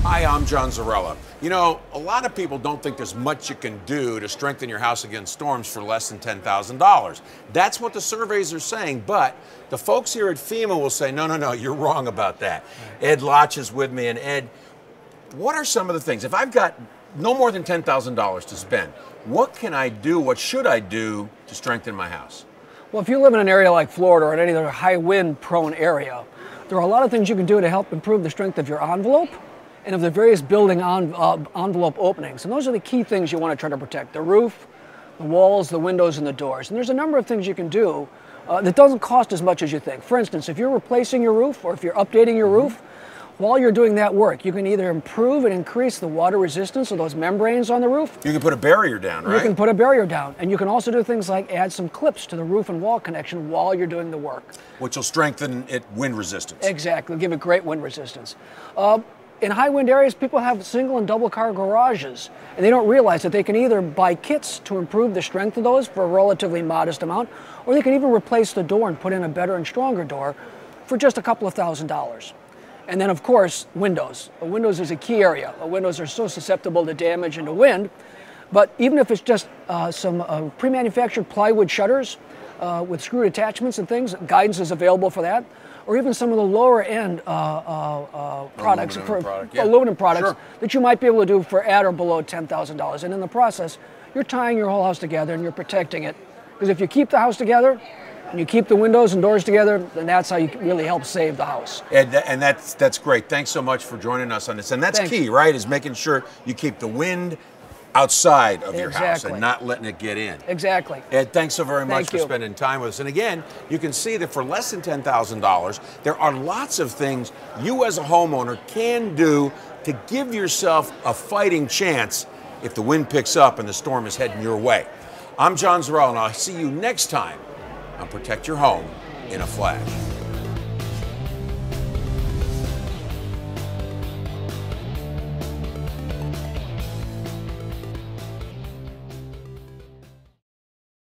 Hi, I'm John Zarrella. You know, a lot of people don't think there's much you can do to strengthen your house against storms for less than $10,000. That's what the surveys are saying, but the folks here at FEMA will say, no, you're wrong about that. Ed Lotch is with me, and Ed, what are some of the things? If I've got no more than $10,000 to spend, what can I do, what should I do to strengthen my house? Well, if you live in an area like Florida or in any other high wind prone area, there are a lot of things you can do to help improve the strength of your envelope and of the various building envelope openings. And those are the key things you want to try to protect: the roof, the walls, the windows, and the doors. And there's a number of things you can do that doesn't cost as much as you think. For instance, if you're replacing your roof or if you're updating your roof, while you're doing that work, you can either improve and increase the water resistance of those membranes on the roof. You can put a barrier down, right? You can put a barrier down. And you can also do things like add some clips to the roof and wall connection while you're doing the work. Which will strengthen it wind resistance. Exactly, give it great wind resistance. In high wind areas, people have single and double car garages, and they don't realize that they can either buy kits to improve the strength of those for a relatively modest amount, or they can even replace the door and put in a better and stronger door for just a couple of $1,000s. And then, of course, windows. Windows is a key area. Windows are so susceptible to damage and to wind, but even if it's just some pre-manufactured plywood shutters with screwed attachments and things, guidance is available for that. Or even some of the lower end products, aluminum products that you might be able to do for at or below $10,000. And in the process, you're tying your whole house together and you're protecting it. Because if you keep the house together and you keep the windows and doors together, then that's how you really help save the house. And that's great. Thanks so much for joining us on this. And that's key, right? Is making sure you keep the wind outside of your house and not letting it get in. Exactly. Ed, thanks so very much for spending time with us. And again, you can see that for less than $10,000, there are lots of things you as a homeowner can do to give yourself a fighting chance if the wind picks up and the storm is heading your way. I'm John Zarrella, and I'll see you next time on Protect Your Home in a Flash.